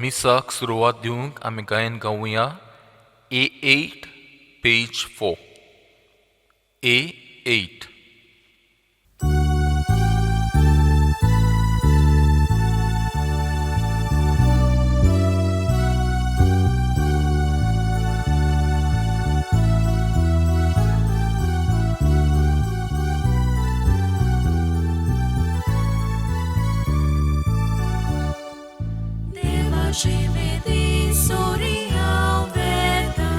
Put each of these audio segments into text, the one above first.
मिसाक सुरवात दिवंक आमी गायन गावुया A8 page 4. A8. Vedi soria veta,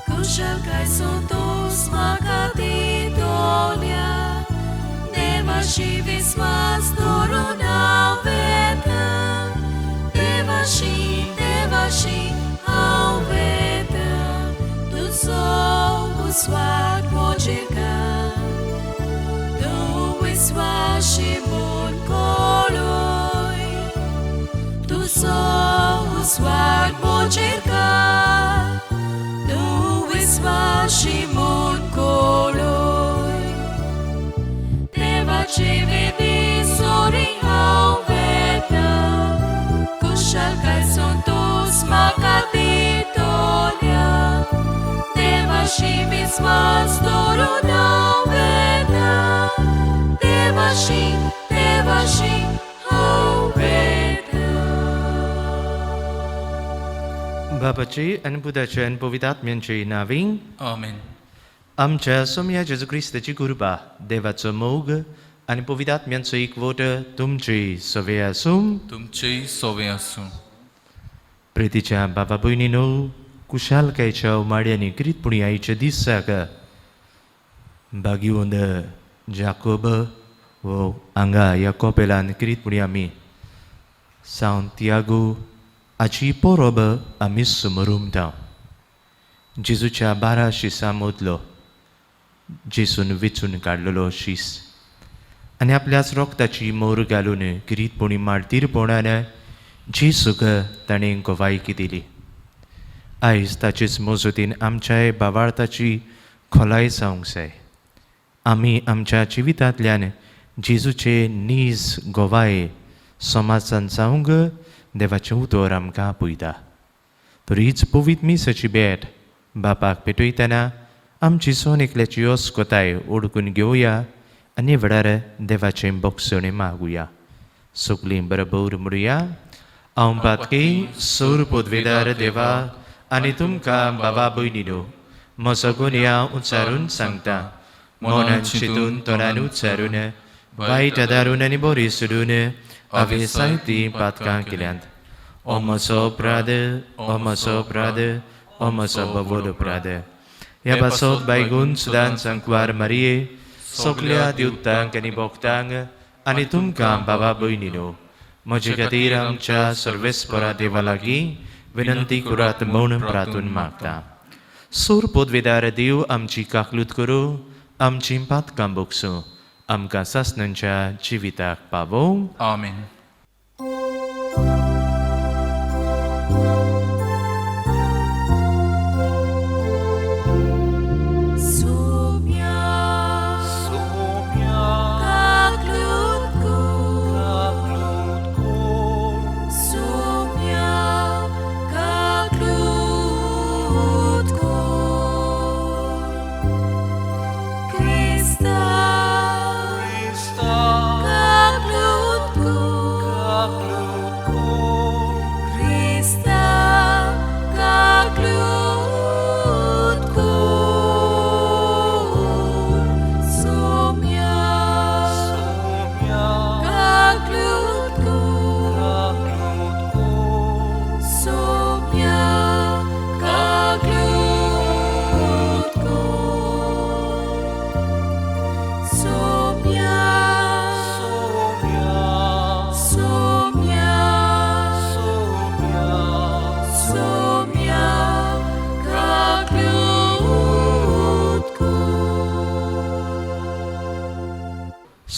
kushal kai sotos magati dolia, deva shivis mas dorona veta, deva shi au veta, tu so uswag mojika, tu iswashibun koloi. Swag mo cerca, tu isvashi mon koloi. Deva ce vedi sori au veta, kushal kai son tos makati tolia. Deva shi vismas dorona veta, deva shi au veta. बापाची आणि पुताच्या आणि पवित्रात्म्यांची नावी Amen. आमच्या सोम्या जेजू ख्रिस्ताची कृपा देवाचो मोग आणि पवित्रात्म्यांचो एकवट तुमची सवे आसूं. तुमचे सोवे आसूं. प्रितीच्या बाबा भयणीनो, कुशालकायेच्या उमाडी आनी किरीतपुणयायेच्या दिसाक बागिवंद जाकोब वो हांगा ह्या कोपेलान किरीतपुणी आमी सांतियागो हाची परोब आमी समरुमता. जेजूच्या 12 शिसां मदलो जेजून वेचून काडलेलो शीस आनी आपल्याच रोगताची मोर घालून किरीतपुणी मारतीरपणान जेजूक ताणें गोवायकी दिली. आयज ताचेच मोजतीन आमच्याय भावार्थाची खोलाय जावंक जाय. आमी आमच्या जिवितांतल्यान जेजूचे नीज गोवाय समाजान जावंक देवाचें उतर आमकां आपयता. तर हीच पवित्र मिसाची भेट बापाक पेटयतना आमची सोन एकल्याची ओस्कोताय ओळखून घेवया आनी वेळार देवाचें बोगसणें मागुया. सगळीं बरोबर म्हणुया. हांव पातकी सौर पोदवेदार देवा आनी तुमकां बाबा भयणीनो म्हजो गुन्यांव उच्चारून सांगता. मनान चिंतून तोंडान उच्चारून वायट आदारून आनी बरी सोडून हांवें जायतीं पातकां केल्यांत. ओ म्हजो अपराध, ओ म्हजो अपराध, ओ म्हजो बोबोल अपराध. ह्या पासत बायगून सुदान सांकवार मारये सगल्या दिवतांक आनी भोगतांक आनी तुमकां बाबा भयणीनो म्हजे खातीर आमच्या सर्वेस्परा देवा लागीं विनंती करात म्हूण प्रार्थून मागता. सोर पोदवेदार देव आमची काकलूत करूं, आमची पातकां बोगसूं, आमकां सासणांच्या जिविताक पावों. Amen.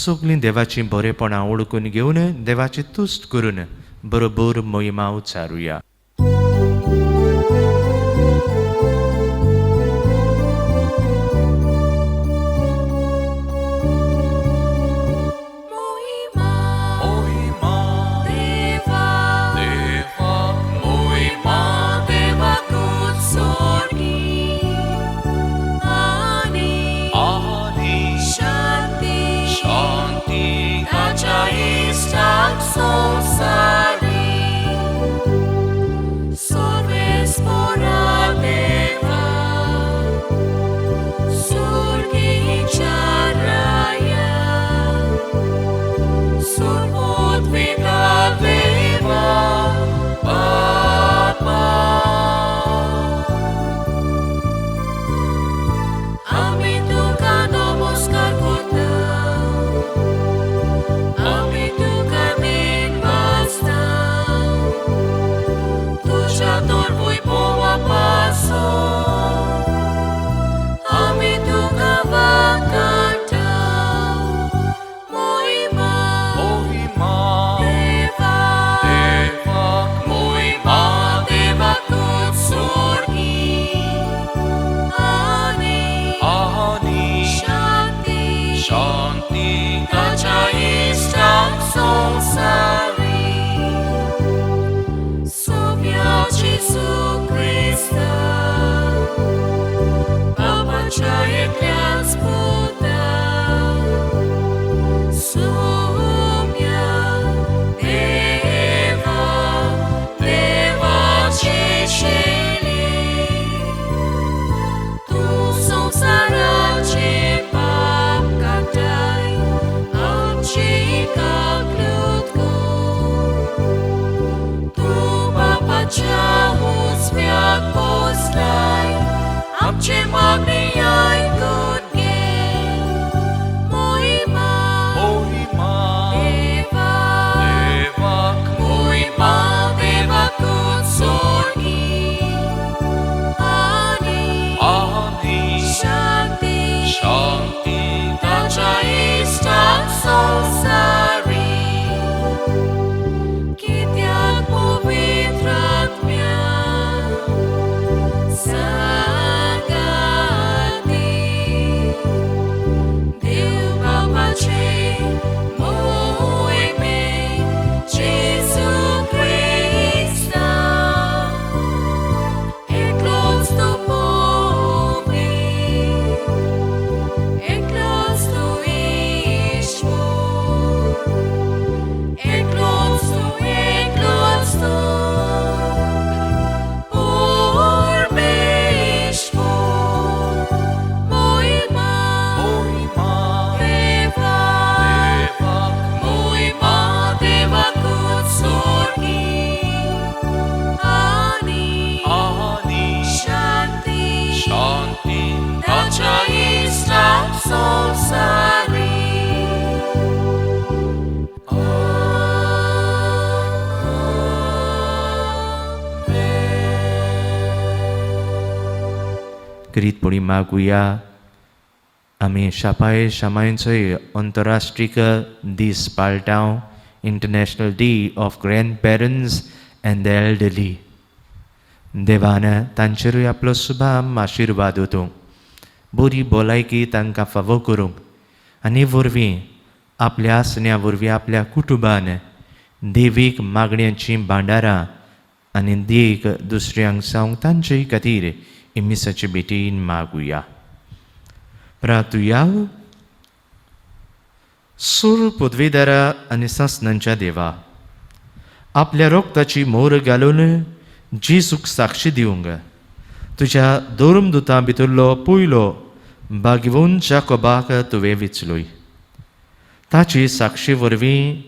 सगळीं देवाची बरेपणां ओळखून घेवन देवाची तुस्त करून बरोबर मोहिमा उच्चारुया. संसारी सर्वेस्परा देवा सुर्गीच्या राया सुरमोद्विदा देवा बापा आम्ही तुका नमस्कार करता आम्ही तुका नीट वाचता तुझ्या वैभवापासून आम्ही तुका वाखाणता महिमा देवा महिमा देवा तुझ सुर्गी आणि शांती ताच्या इष्टांक संसारी सोम्याची सुख्रिस्ता बाबाच्या एकल्याच पुता सोम्या देवा देवाची शेली तू संसाराचे पाप काटाय आमची काकलूत कर तू बापाच्या उजव्यात पोचलाय आमचे मागणी ऐकून घे महिमा देवा महिमा देवा तुझ सुर्गी आणि शांती ताच्या इष्टांक संसारी कित्याक पवित्र आत्म्या सांगाती देव बापाचे मोहिमे जेजू ख्रिस्ता एकलोच तो पवित्र एकलोच तो ईश्वर एकलोच तो परमेश्वर महिमा देवा महिमा देवा तुझ सुर्गी आणि शांती ताच्या इष्टांक संसारी करीत पुढे मागूया आम्ही शापाय शामांचोय आंतरराष्ट्रीय दीस पाळटाव international day of grandparents and the elderly देवान तांचेरूय आपलो सुभाम आशिर्वाद होतो बरी भलायकी तांकां फावो करूंक आनी वरवीं आपल्या आसण्या वरवीं आपल्या कुटुंबान देवीक मागण्यांची भांडारां आनी देख दुसऱ्यांक सांग तांचे खातीर इमिसाचे बेटीन मागुया प्रार्थुया सूर पदवीदारा आनी सासणांच्या देवा आपल्या रोगताची मोर घालून जेजूक साक्षी दिवंक तुज्या दोरम दुतां भितरलो पयलो भाग्यवन जाकोबाक तुवें विचलोय ताची साक्षी वरवीं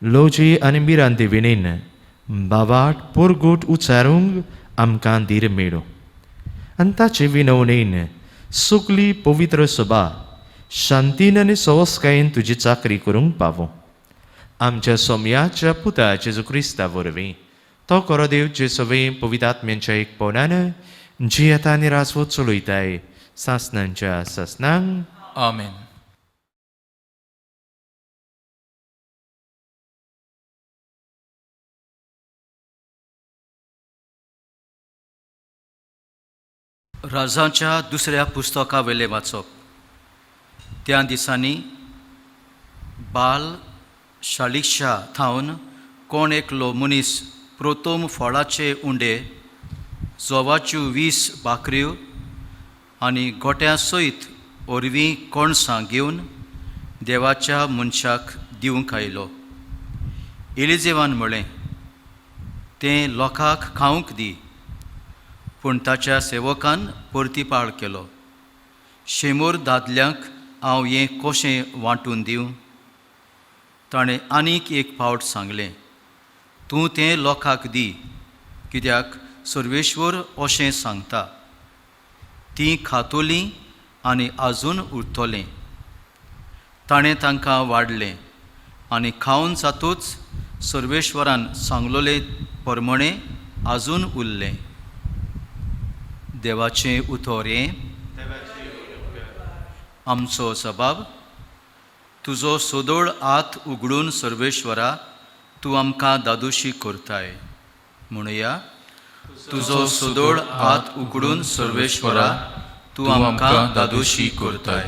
लोजी आनी मिरान देविणीन बावाट पोरगूट उचारूंक आमकां धीर मेळो आनी ताचे विनवणेन सुकली पवित्र सभा शांतीन आनी सवस्कायेन तुजी चाकरी करूंक पावो आमच्या सोम्याच्या पुता जेजू क्रिस्ता वरवीं तो कोरोदेव जे सवे पवित्रात्म्यांच्या एक पोवनान जी आतां आनी राजवत चलयताय सासणांच्या सासणांक आमेन. राजांच्या दुसऱ्या पुस्तका वेले वाचप. त्या दिसांनी बाल शालिक्षा थावन कोण एकलो मनीस प्रथम फळाचे उंडे जोवाच्यो 20 भाकऱ्यो आनी गोट्यां सयत ओरवीं कोणसां घेवन देवाच्या मनशाक दिवंक आयलो. एलिजेवान म्हळें, तें लोकांक खावंक दी. पूण ताच्या सेवकान परतीपाळ केलो, शेमोर दादल्यांक हांव हें कशें वांटून दिवं? ताणें आनीक एक फावट सांगलें, तूं तें लोकांक दी, कित्याक सर्वेश्वर अशें सांगता, तीं खातोलीं आनी आजून उरतोलें. ताणें तांकां वाडलें आनी खावन जातूच सर्वेश्वरान सांगलोले प्रमाणे आजून उरलें. देवाचें उतर हें. आमचो सबाब. तुजो सोदोळ हात उगडून सर्वेश्वरा तूं आमकां दादोशी करताय. म्हणुया, तुजो सोदोळ हात उगडून सर्वेश्वरा तूं आमकां दादोशी करताय.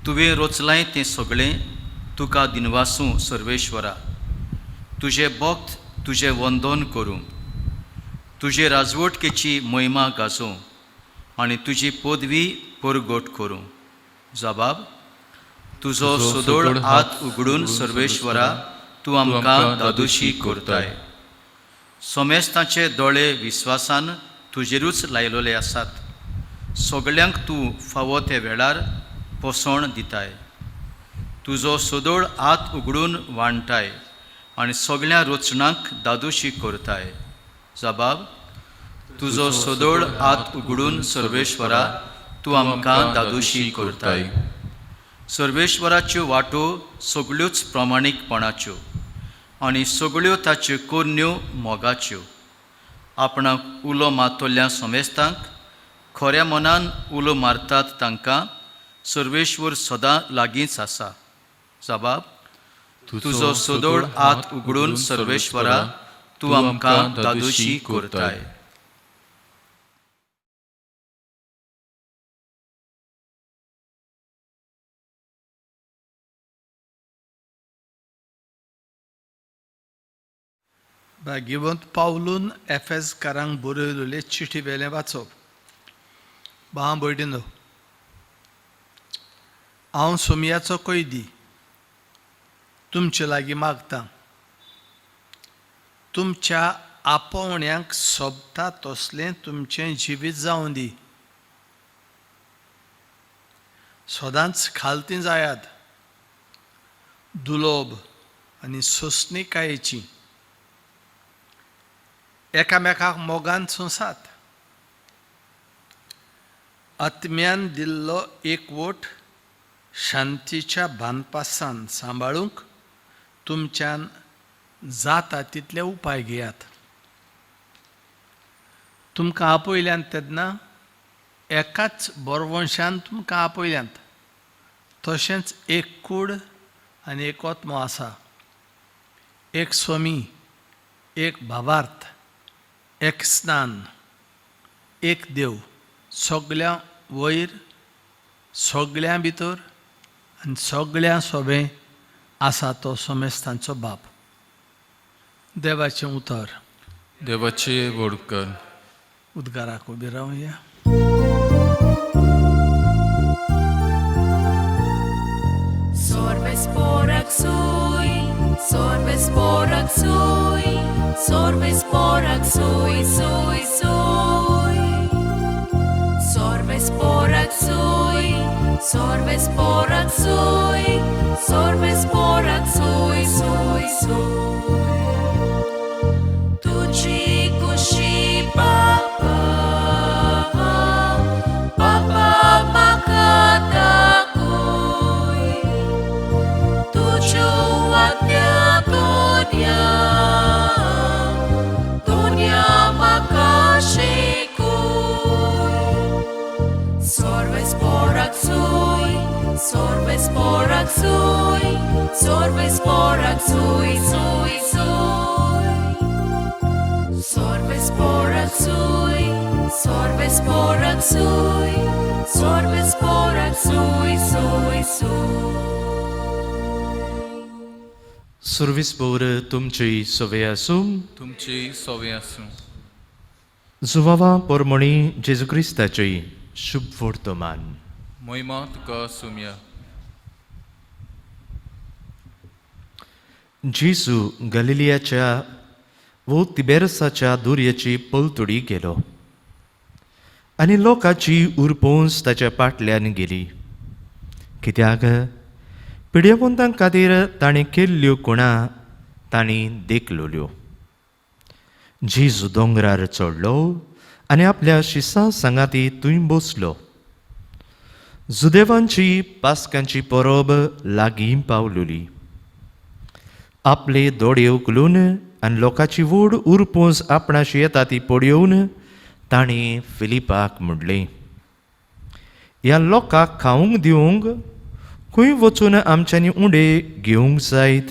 तुवें रोचलाय तें सगळें तुका दिनवासूं सर्वेश्वरा. तुजे भक्त तुजें वंदन करूं, तुजे राजवटकेची महिमा गाजों आनी तुजी पदवी परगट करूं. जबाब. तुजो सोदोळ हात उगडून सर्वेश्वरा तूं आमकां दादोशी करताय. सोमेस्तांचे दोळे विस्वासान तुजेरूच लायलोले आसात. सगळ्यांक तूं फावो ते वेळार पोसण दिताय. तुजो सोदोळ हात उगडून वांटाय आनी सगळ्या रोचणांक दादोशी करताय. जबाब. तुजो सोदोळ हात उगडून सर्वेश्वरा तूं आमकां दादोशी करताय. सर्वेश्वराच्यो वाटो सगळ्योच प्रामाणीकपणाच्यो आनी सगळ्यो ताच्यो कोरण्यो मोगाच्यो. आपणाक उलो मारतल्या सोमेस्तांक खऱ्या मनान उलो मारतात तांकां सर्वेश्वर सदां लागींच आसा. जबाब. तुजो सोदोळ हात उगडून सर्वेश्वरा तूं आमकां दादोशी करताय. भाग्यवंत पावलून एफेसकारांक बरयलेले चिठी वेलें वाचप. भाव भयणीनो, हांव सोमयाचो कैदी तुमचे लागीं मागतां, तुमच्या आपोवण्यांक सोबता तसलें तुमचें जिवीत जावं दी. सदांच खालती जायात, दुलोब आनी सोंसणीकायेची, एकामेकाक मोगान सोंसात. आत्म्यान दिल्लो एकवट शांतीच्या बांदपासान सांबाळूंक तुमच्यान जाता तितले उपाय घेयात. तुमकां आपयल्यांत तेन्ना एकाच बरवंशान तुमकां आपयल्यांत, तशेंच एक कूड आनी एक ओत्मो आसा, एक स्वामी, एक भावार्थ, एक स्नान, एक देव, सगळ्या वयर, सगळ्या भितर आनी सगळ्या सोबे आसा तो सोमेस्तांचो बाप. देवाचें उतर. देवाचे वडकर. उद्गाराक उबी रावया. Sorbes porak sui, sorbes porak sui, sorbes porak sui, sui, sui. Sorbes porak sui, sorbes porak sui, sorbes porak sui, sui, sui. Tuci kushi papa, papa makata koi. Tuju watnya dunia, dunia makasih koi. Sorbes porak sui, sorbes porak sui, sorbes porak sui, sui, sui. Sorbes porak sui, sorbes porak sui, sorbes porak sui, sui, sui. सर्विसपोर तुमची सवय आसूं. तुमची सवय आसूं. जुवावा पोरमणी जेजू क्रिस्ताची शुभ वर्तमान. महिमा तुका सुम्या. जेजू गलिलियाच्या वो तिबेरसाच्या दुर्येची पलतडी गेलो आनी लोकांची उरपोंस ताच्या फाटल्यान गेली. कित्याक पिड्यावंतां खातीर ताणें केल्ल्यो खुणां तांणी देखलोल्यो. जेजू दोंगरार चडलो आनी आपल्या शिसां सांगाती थंय बसलो. जुदेवांची पास्कांची परब लागीं पावलोली. आपले दोळे उखलून आनी लोकांची व्हड उरपोंस आपणाशी येता ती पळयोवन ताणें फिलिपाक म्हणलें, ह्या लोकांक खावंक दिवंक खंय वचून आमच्यांनी उंडे घेवंक जायत?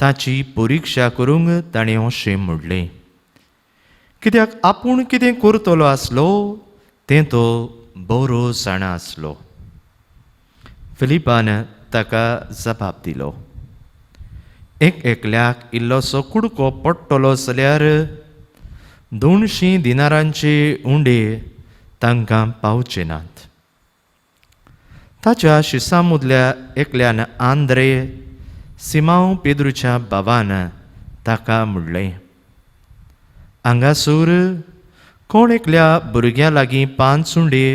ताची परिक्षा करूंक ताणें अशें म्हणलें, कित्याक आपूण कितें करतलो आसलो तें तो बरो जाणा आसलो. फिलिपान ताका जबाब दिलो, एकल्याक इल्लोसो कुडको पडटलो जाल्यार 200 दिनारांचे उंडे तांकां पावचे नात. ताच्या शिसां मदल्या एकल्यान आंद्रे, सिमांव पेद्रूच्या भावान ताका म्हणलें, हांगासर कोण एकल्या भुरग्या लागीं 5 उंडे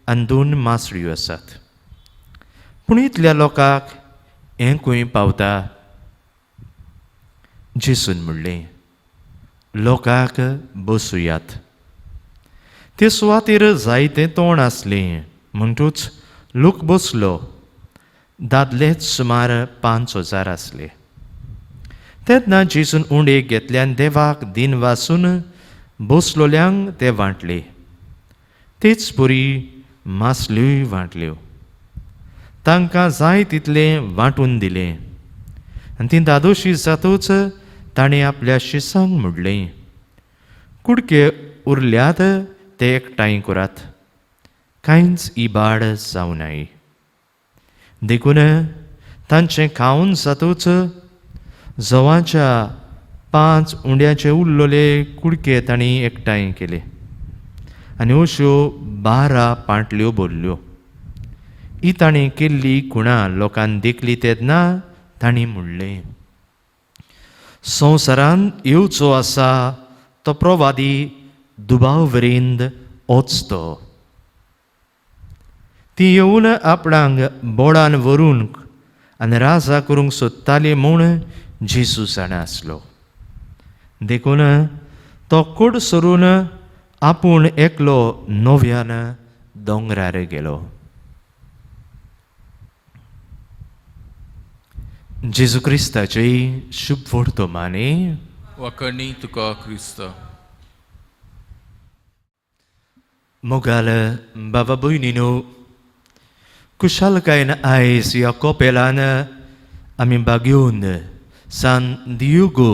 आनी 2 मासळ्यो आसात, पूण इतल्या लोकांक हें खंय पावता? जेसून म्हणलें, लोकांक बसुयात. ते सुवातेर जायतें तोंड आसलें म्हणटूच लोक बसलो. दादलेच सुमार 5000 आसले. तेन्ना जेसून उंडे घेतल्यान देवाक दिन वासून बसलोल्यांक ते वांटले. तेच परी मासल्योय वांटल्यो. तांकां जाय तितलें वांटून दिलें. आनी ती दादोशी जातूच ताणें आपल्या शिसांक म्हणलें, कुडके उरल्यात ते एकठांय करात, कांयच इबाड जावं नये. देखून तांचें खावन जातूच जवाच्या 5 उंड्याचे उरलोले कुडके तांणी एकठांय केले आनी अश्यो 12 पांटल्यो भरल्यो. ही ताणें केल्ली खुणां लोकांन देखली तेन्ना तांणी म्हणलें, संवसारांत येवचो आसा तो प्रवादी दुबावरींद वचतो. ती येवन आपणाक बोडान व्हरूंक आनी राजा करूंक सोदताली म्हूण जेजू जाणा आसलो. देखून तो कूड सरून आपूण एकलो नव्यान दोंगरार गेलो. जेजू क्रिस्ताची शुभ वर्तमाने. वखणी तुका क्रिस्त. मोगाल बाबा भयणीनो, कुशालकायेन आयज ह्या कोपेलान आमी बागेवन सान दियोगो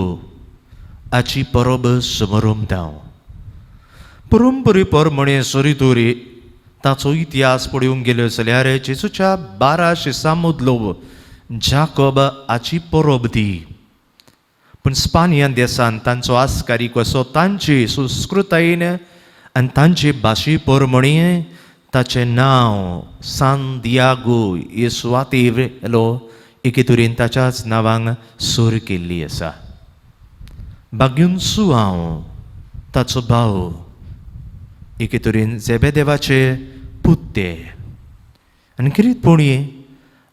हाची परब समारंभता. परंपरे प्रमाणे सरितोरी ताचो इतिहास पळोवंक गेलो जाल्यार जेजूच्या 12 शिसां मदलो जाकोब हाची परब ती. पूण स्पानिया देशांत तांचो आस्कारी कसो तांचे संस्कृतायेन आनी तांचे भाशे प्रमाणे ताचें नांव सान दियागो हे सुवातेलो एके तरेन ताच्याच नांवांक सोर केल्ली आसा. बागेवन सुवांव ताचो भाव एके तरेन जेबेदेवाचे पुत्ते आनी किरीतपणी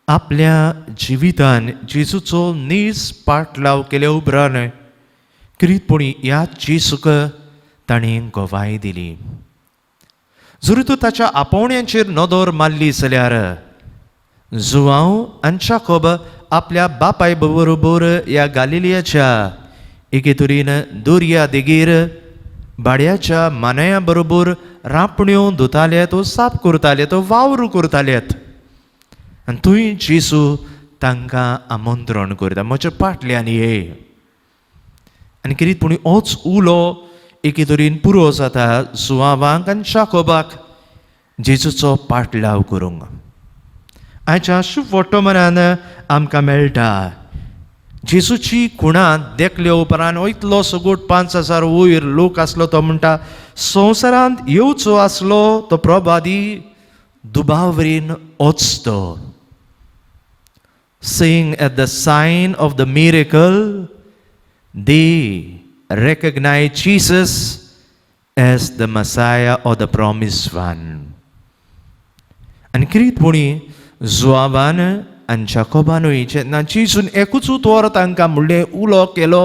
आपल्या जिवितान जेजूचो नीज पाटलाव केल्या उपरांत किरीतपणी ह्या जेजूक ताणें गोवाय दिली. जर तूं ताच्या आपोवण्यांचेर नदर मारली जाल्यार जुवांव आनी जाकोब आपल्या बापाय बरोबर ह्या गालिलियाच्या एके तरेन दर्या देगेर भाड्याच्या मानया बरोबर रापण्यो धुतालेत, साप करतालेत, वावर करतालेत. आनी थंय जेजू तांकां आमंत्रण करता, म्हज्या फाटल्यान ये. आनी किरीतपणी होच उलो एके तरेन पुरो जाता जुवांवाक आनी जाकोबाक जेजूचो पाटलाव करूंक. आयच्या शुभ वर्तमानान आमकां मेळटा जेजूची खुणां देखल्या उपरांत वयतलो सगोट 5000 वयर लोक आसलो. तो म्हणटा, संवसारांत येवचो आसलो तो प्रभादी दुबावरीन वचतो. saying at the sign of the miracle, they recognize Jesus as the Messiah or the promised one. आनी किरीतपुणी जुआवान आनी जाकोबानूय जेन्ना जेजून एकूच उतर तांकां म्हणलें उलो केलो,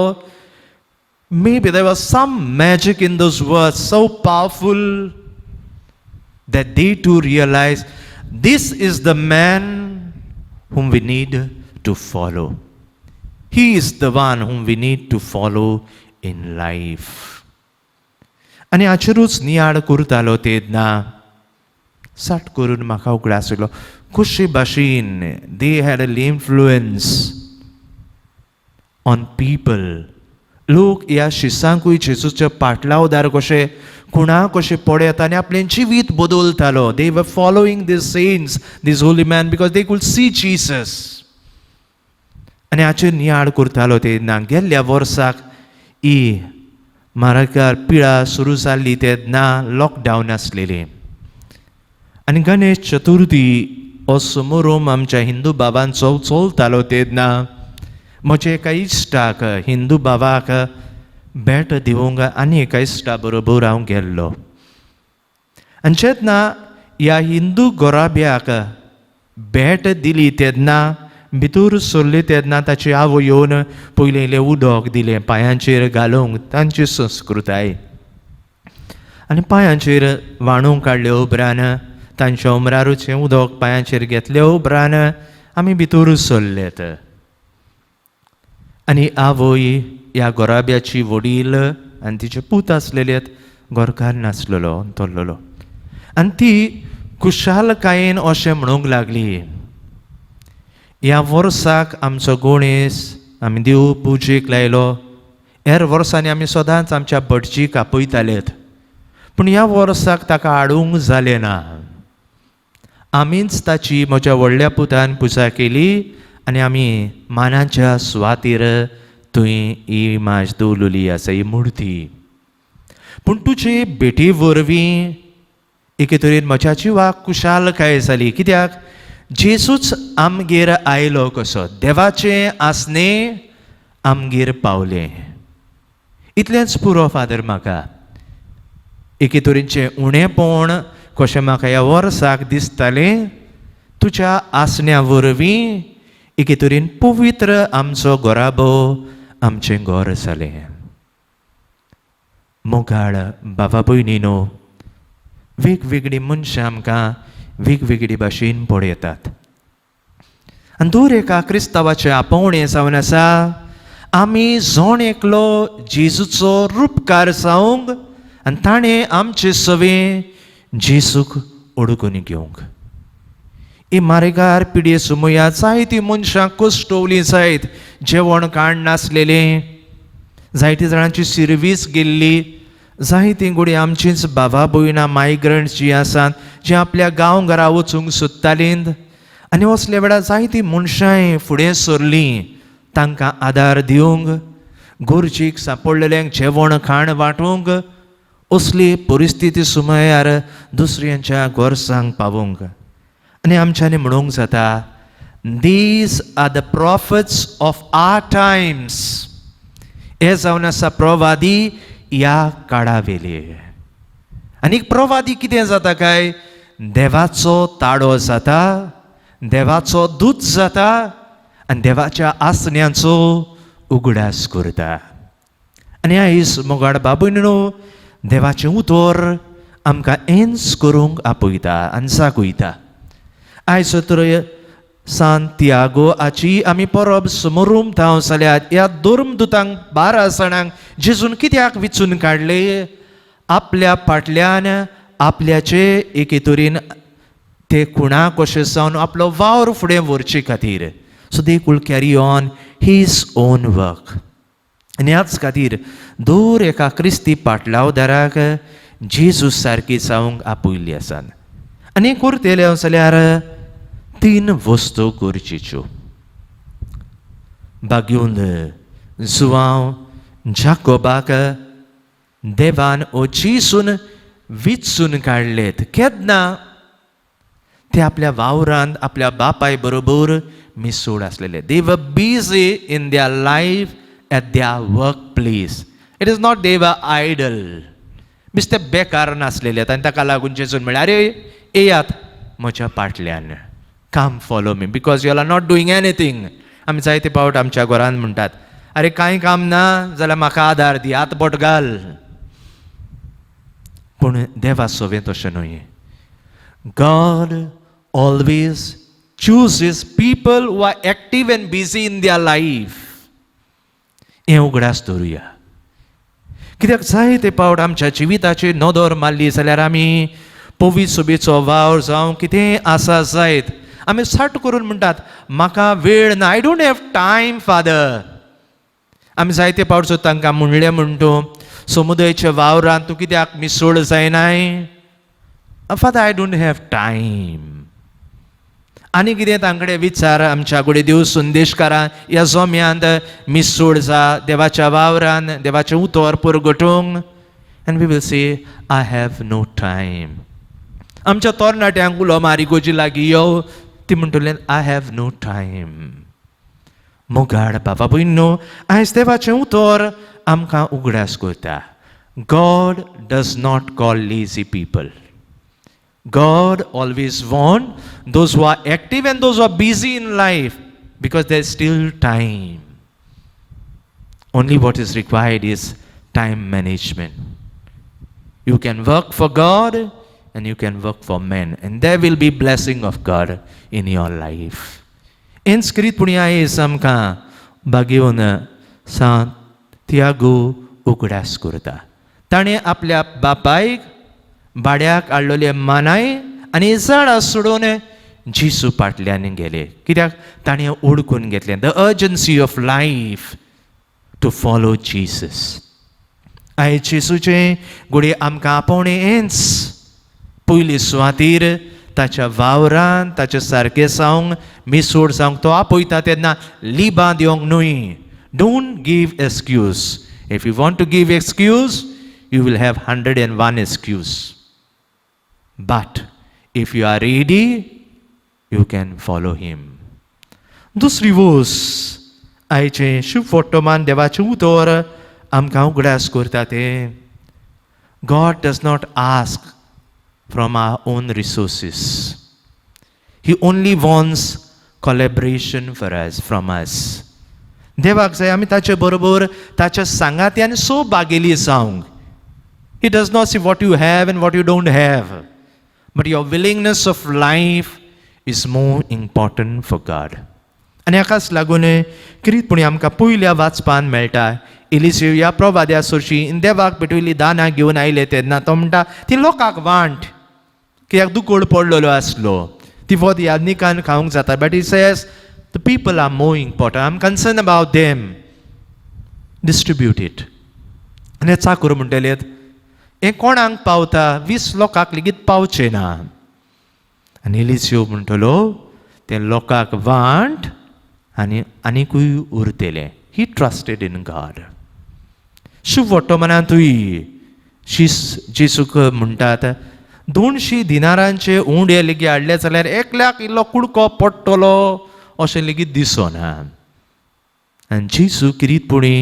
maybe there was some magic in those words, so powerful that they too realized this is the man whom we need to follow. He is the one whom we need to follow in life. आनी हाचेरूच नियाळ करतालो तेन्ना सट करून म्हाका उगडासलो कशे भाशेन they had an influence on people. लोक ह्या शिसांकूय जेजूच्या पाटलावदार कशे कुणा कशे पडयता आनी आपलें जिवीत बदलतालो. They were following these saints, these holy men, because they could see Jesus. आनी हाचेर नियाळ करतालो तेन्ना गेल्ल्या वर्साक ही म्हारगार पिळा सुरू जाल्ली तेन्ना लॉकडावन आसलेलें आनी गणेश चतुर्थी हो समारोह आमच्या हिंदू बाबांचो चलतालो तेन्ना म्हज्या एका इश्टाक हिंदू बाबाक भेट दिवंक आनी एका इश्टा बरोबर हांव गेल्लो. आनी जेन्ना ह्या हिंदू गोराब्याक भेट दिली तेन्ना भितर सरली तेन्ना ताची आवय येवन पयलें इल्लें उदक दिलें पांयांचेर घालूंक, तांची संस्कृताय. आनी पांयांचेर वाणूंक काडले उपरांत तांच्या उमरारूचें उदक पांयांचेर घेतले उपरांत आमी भितर सरलेत. आनी आवय ह्या गोराब्याची वडील आनी तिचे पूत आसलेले गोरकार नासलेलो तोरलेलो आनी ती खुशालकायेन अशें म्हणूंक लागली, ह्या वर्साक आमचो गणेश आमी देव पुजेक लायलो. हेर वर्सांनी आमी सदांच आमच्या भटजीक आपयतालेत, पूण ह्या वर्साक ताका हाडूंक जालें ना. आमीच ताची म्हज्या व्हडल्या पुतान पुजा केली आनी आमी मानाच्या सुवातेर थंय ही म्हाज दवरलेली आसा ही मुर्ती. पूण तुजे भेटे वरवीं एके तरेन म्हज्या जिवाक कुशालकाय जाली, कित्याक जेजूच आमगेर आयलो कसो, देवाचें आसनें आमगेर पावलें. इतलेंच पुरो फादर म्हाका. एके तरेचें उणेपण कशें म्हाका ह्या वर्साक दिसतालें, तुज्या आसण्या वरवीं एके तरेन पवित्र आमचो घोराबो आमचें घर जालें. मोगाळ बाबा भयणीनो, वेगवेगळीं मनशां आमकां वेगवेगळी भाशेन पळयतात आनी दर एका क्रिस्तांवाचें आपोवणें जावन आसा आमी जोण एकलो जेजूचो रूपकार जावंक आनी ताणें आमचे सवें जेजूक ओडकून घेवंक. ही मारेगार पिडये सुमया जायतीं मनशां कश्टवलीं जायत, जेवण खाण नासलेलें, जायतीं जाणांची सर्वीस गेल्ली, जायतीं घोडी आमचींच भावा भयणां मायग्रंट्स जीं आसात जीं आपल्या गांवघरा वचूंक सोदतालीं आनी असल्या वेळार जायतीं मनशांय फुडें सरलीं तांकां आदार दिवंक, गरजेक सांपडलेल्यांक जेवण खाण वांटूंक, असली परिस्थिती सुमयार दुसऱ्यांच्या गोरसांक पावूंक. आनी आमच्यांनी म्हणूंक जाता, these are the profits of our times. हे जावन आसा प्रवादी ह्या काळा वेले. आनी प्रवादी कितें जाता काय, देवाचो ताळो जाता, देवाचो दूत जाता आनी देवाच्या आसण्यांचो उगडास करता. आनी आयज मोगाळ बाबूनो देवाचें उतर आमकां एन्स करूंक आपयता आनी जागयता. आयज तर सांतियागो हाची आमी परब समोरूंक धांव जाल्यात. ह्या धर्मदुतांक 12 जाणांक जेजून कित्याक विचून काडले, आपल्या फाटल्यान आपल्याचे एके तरेन ते कुणा कशें जावन आपलो वावर फुडें व्हरचे खातीर. So they could carry on his own work. आनी ह्याच खातीर दर एका क्रिस्ती पाटलावदाराक जेजूस सारकी जावंक आपयल्ली आसात. आनी करतले जाल्यार 3 वस्तू गरजेच्यो. बागेंत जुआंव जाकोबाक देवान जेजून विचून काडलेत. केन्ना ते आपल्या वावरांत आपल्या बापाय बरोबर मिसोड आसलेले. दे वर busy in their life eight their work place. It is not they वर आयडल. बेश्टे बेकार नासलेले आनी ताका लागून जेजून म्हळ्यार अरे येयात म्हज्या फाटल्यान, come follow me because you are not doing anything. आमी जायते पावट आमच्या घरांत म्हणटात अरे कांय काम ना जाल्यार म्हाका आदार दी, हात बोट घाल. पूण देवा सोबें तशें न्हय. God always chooses people who are active and busy in their life. हें उगडास धरुया. कित्याक जायते पावट आमच्या जिविताची नदर मारली जाल्यार आमी पोवी सोबेचो वावर जावं कितेंय आसा जायत आमी सट करून म्हणटात म्हाका वेळ ना, I don't have time father. आमी जायते पावट सो तांकां म्हणलें म्हणटू समुदायाच्या वावरांत तूं कित्याक मिसळ जायनाय. Father I don't have time. आनी कितें तांकडे विचार आमच्या कडेन देव संदेशकारां ह्या जोम्यांत मिसळ जा देवाच्या वावरान देवाचें उतर परगटूंक. And we will say I have no time. आमच्या तरणाट्यांक उलो मारिगोजी लागीं यो ती म्हणटलें आय हॅव नो टायम. मोगाड बाबा भयणो आयज देवाचें उतर आमकां उगडास करता. God does not call lazy people. God always wants those who are active and those who are busy in life because there is still time. Only what is required is time management. You can work for God and you can work for men and there will be blessing of God in your life. Inscriptपुणी आयज आमकां बागेवन सांत Thiago उगडास करता. ताणें आपल्या बापायक भाड्याक हाडलेले मानाय आनी झाडां सोडून जिसू फाटल्यान गेले. कित्याक ताणें ओळखून घेतलें the urgency of life to follow Jesus. आयज जेजूचें घोडये आमकां आपोवणें हेंच. पयली सुवातेर ताच्या वावरांत ताचे सारकें जावंक मिसोड जावंक तो आपयता तेन्ना लिबां दिवंक न्हय. Don't give excuse. If you want to give excuse you will have 101 excuse. But if you are ready, you can follow him. दुसरी वोस आयचें शुभ वर्तमान देवाचें उतर आमकां उगडास करता तें God does not ask from our own resources. He only wants collaboration for us, from us. देवाक जाय आमी ताचे बरोबर ताच्या सांगात्यान सो बागेली जावंक. He does not see what you have and what you don't have. But your willingness of life is more important for God. आनी हाकाच लागून किरीतपणी आमकां पयल्या वाचपान मेळटा एलिसेव ह्या प्रवाद्या सुरशी देवाक भेटयली दानां घेवन आयले तेन्ना तो म्हणटा ती लोकांक वांट. कित्याक दुकोड पडलेलो आसलो ती वत यादनिकान खावंक जाता. But he says the people are more important. I am concern about them. Distribute it. आनी चाकर म्हणटले हें कोणाक पावता 20 लोकांक लेगीत पावचें ना. आनी एलिसेव म्हणटलो तें लोकांक वांट आनी आनीकूय उरतलें. ही ट्रस्टेड इन गॉड. शुभ वर्तमानांतूय जेजूक म्हणटात 200 दिनारांचे उंडे लेगीत हाडले जाल्यार एकल्याक इल्लो कुडको पडटलो अशें लेगीत दिसना. आनी जेजू किरीतपणी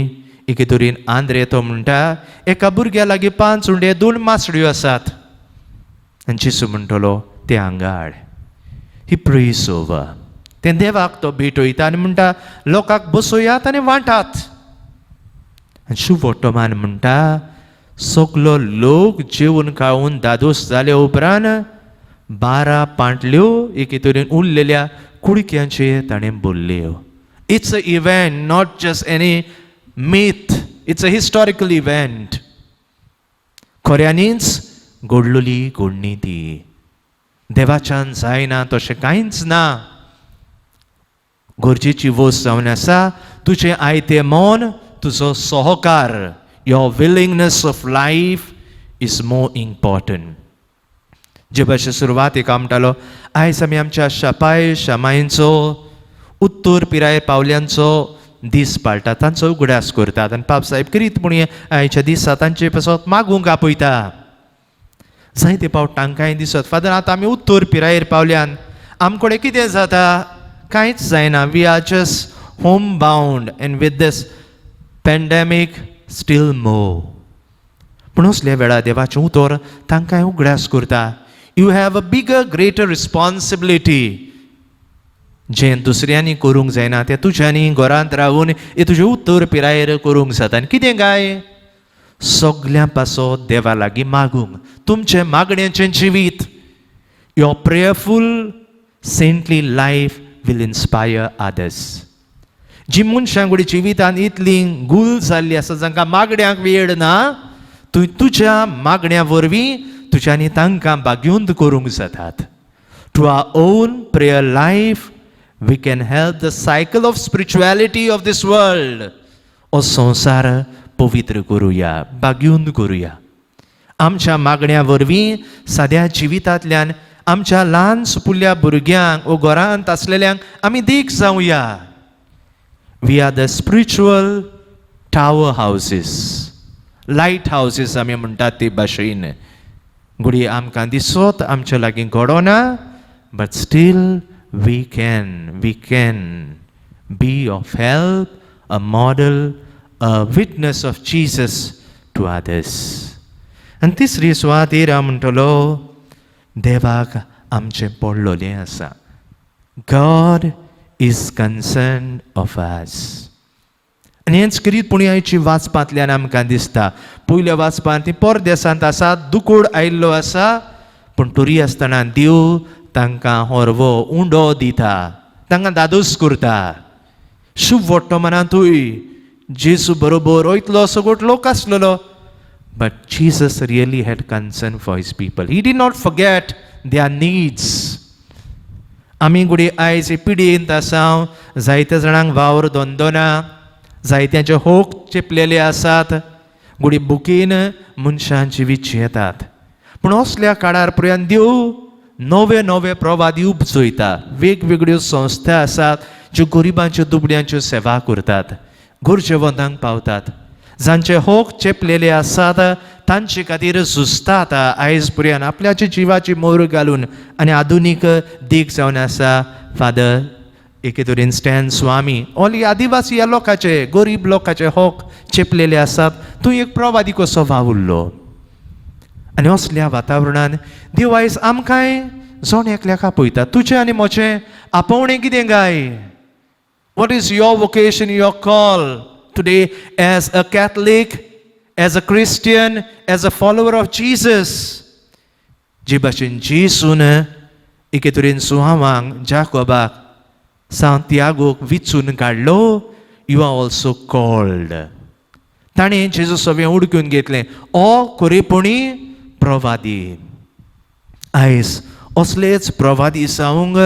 एके तरेन आंद्रे तो म्हणटा एका भुरग्या लागीं 5 उंडे 2 मासड्यो आसात. आनी जेजू म्हणटलो ते हांगा हाड. ही प्रेज ओवर. तें देवाक तो भेटयता आनी म्हणटा लोकांक बसयात आनी वांटात. आनी शुभ वर्तमान म्हणटा सगलो लोक जेवून खावून दादोस जाले उपरांत 12 पांटल्यो एके तरेन उरलेल्या कुडक्यांचेर ताणें भरल्यो. It's a event, not just any myth. It's a historical event. खऱ्यांनीच घडलेली घडणी ती. देवाच्यान जायना तशें कांयच ना. गरजेची वस्त जावन आसा तुजें आयतें मन, तुजो सहकार. Your willingness of life is more important. जे भाशेन सुरवातेक म्हणटालो आयज आमी आमच्या शापाय शामायेचो उत्तर पिरायेर पावल्यांचो दीस पाळटात, तांचो उगडास करतात. आनी पाप साहेब किरीतपणी आयच्या दिसा तांचे पासत मागूंक आपयता. जायते पावट तांकांय दिसत फादर आतां आमी उत्तर पिरायेर पावल्यान आमचे कडेन कितें जाता कांयच जायना. We are just home bound and with this pandemic still move. पूण असल्या वेळार देवाचें उतर तांकां उगडास करता. You have a bigger greater responsibility. जें दुसऱ्यांनी करूंक जायना तें तुज्यांनी घरांत रावून हें तुजें उत्तर पिरायेर करूंक जाता. आनी कितें काय? सगल्या पासो देवा लागीं मागूंक तुमचें मागण्याचें जिवीत. Your prayerful saintly life will inspire others. जी मनशां कडेन जिवितांत इतली गूल जाल्ली आसा जांकां मागण्यांक वेळ ना, तूं तुज्या मागण्या वरवीं तुज्यांनी तांकां बाग्युंत करूंक जातात. To our own prayer life we can help the cycle of spirituality of this world. हो संवसार पवित्र करुया, बाग्युंत करुया. आमच्या मागण्या वरवीं साद्या जिवितांतल्यान आमच्या ल्हान सुपुल्या भुरग्यांक वो घरांत आसलेल्यांक आमी देख जावया. We are the spiritual tower houses, light houses आमी म्हणटात ते भाशेन. घडये आमकां दिसत आमच्या लागीं घडोना, but still we can be of help, a model, a witness of Jesus to others. आनी तिसरी सुवातेर हांव म्हणटलो देवाक आमचें पडलोलें आसा. God is concerned of us. आनी हेंच करीतपणी आयची वाचपांतल्यान आमकां दिसता. पयल्या वाचपांत ती परदेसांत आसा, दुकोड आयिल्लो आसा, पूण तरी आसतना देव तांकां होरवो उंडो दिता, तांकां दादोस करता. शुभ वर्तमानांतूय जेजू बरोबर वयतलो सगळो लोक आसलेलो, but Jesus really had concern for his people. He did not forget their needs. आमी घडये आयज पिडयेंत आसा, जायत्या जाणांक वावर धंदो ना, जायत्यांचे होक चेपलेले आसात, घडये बुकेन मनशांची विची येतात. पूण असल्या काळार पर्यंत देव नवे नवे प्रवादी उपजयता. वेगवेगळ्यो संस्था आसात ज्यो गरिबांच्यो दुबळ्यांच्यो सेवा करतात, गरजेवंतांक पावतात. जांचे होक चेपलेले आसात तांचे खातीर झुजतात आयज पर्यंत आपल्याची जिवाची मोर घालून. आनी आधुनीक देख जावन आसा फादर एके तरेन स्टॅन स्वामी. ओली आदिवासी ह्या लोकांचे, गरीब लोकांचे होक चेपलेले आसात. तूं एक प्रवादी कसो वावुरलो. आनी असल्या वातावरणान देव आयज आमकांय जण एकल्याक आपयता. तुजें आनी म्हजें आपोवणें कितें गाय? What is your vocation, your call today as a Catholic, as a Christian, as a follower of Jesus? जे भाशेन जेसून एके तरेन सुहावांक, जाकोबाक, सांतियागोक विचून काडलो, यू आर ऑल्सो कॉल्ड. ताणें जेजू सगळें उडकून घेतलें. ओ खरेपणी प्रवादी. आयज असलेच प्रवादी जावंक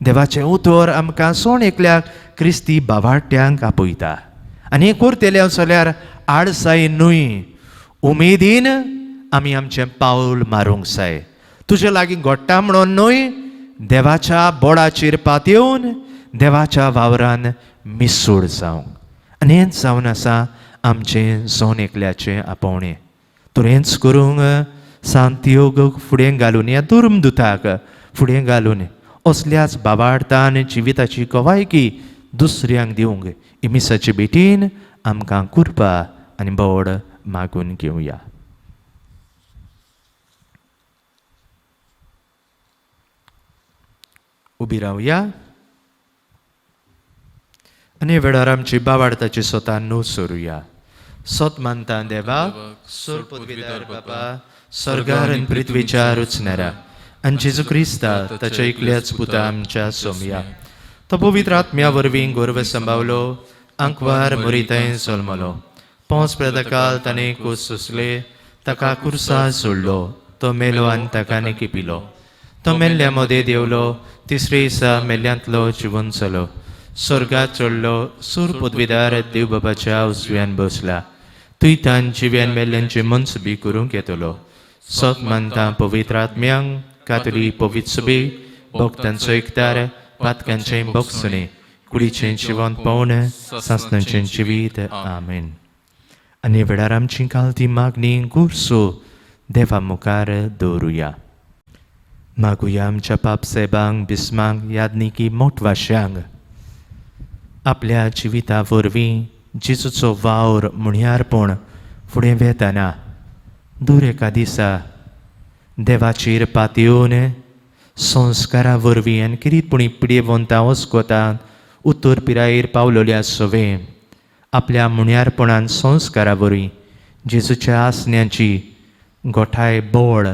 देवाचें उतर आमकां सोण एकल्याक क्रिस्ती भावार्थ्यांक आपयता. आनी हें करतलें जाल्यार आडसायेन न्हय, उमेदीन आमी आमचें पावल मारूंक जाय. तुजे लागीं घडटा म्हणून न्हय, देवाच्या बोडाचेर पातयेवन देवाच्या वावरान मिसूड जावंक. आनी हेंच जावन आसा आमचें सोण एकल्याचें आपोवणें. तर हेंच करूंक सांतियागोक फुडें घालून, ह्या धर्मदुताक फुडें घालून असल्याच भावार्थान जिविताची कवायकी दुसऱ्यांक दिवंक इमिसाचे भेटीन आमकां कृपा आनी बोड मागून घेवया. उबी रावया आनी वेळार आमची भावार्थाची स्वता न्हू सोरुया. सोत मानता देवा, सोर पदवीदार बापा, स्वर्गार आनी पृथ्वीच्या रुचणारा, आनी जेजू क्रिस्ता ताच्या एकल्याच पुता आमच्या सोमया. तो पवित्र आत्म्या वरवीं गोरव सांबावलो, आंकवार मरिताय जल्मलो, 5 प्रदकाल ताणें कूस सुसले, ताका कुर्सा सोडलो, तो मेलो आनी ताका निकिपिलो. तो मेल्ल्या मदें देवलो, तिसरे दिसा मेल्ल्यांतलो जिवन चलो, स्वर्गात चडलो, सूर पदवीदार देव बाबाच्या उजव्यान बसला. तुयतान जिव्यान मेल्ल्यांचे मनसुबी करूंक येतलो. सोत मानता पवित्र आत्म्यांक, कातोलीक पवित्र सुबे, भक्तांचो एकतार, पातकांचें भोगसुणें, कुडीचें जिवन पावन, सासणांचें जिवीत. आमेन. आनी वेळार आमची कालती मागणी गुरसो देवा मुखार दवरुया. मागुया आमच्या पापसेबांक बिस्मांक यादनिकी मोठवाश्यांक आपल्या जिविता वरवीं जेजूचो वावर मुण्यारपण फुडें वेताना दूर एका दिसा देवाचेर पातयेवन संस्कारा वरवीं आनी किरीतपणी पिडेवंता वस्कोतान उत्तर पिरायेर पावलोल्या सवे आपल्या मुण्यारपणान संस्कारा वरवीं जेजूच्या आसण्याची गोठाय बोळ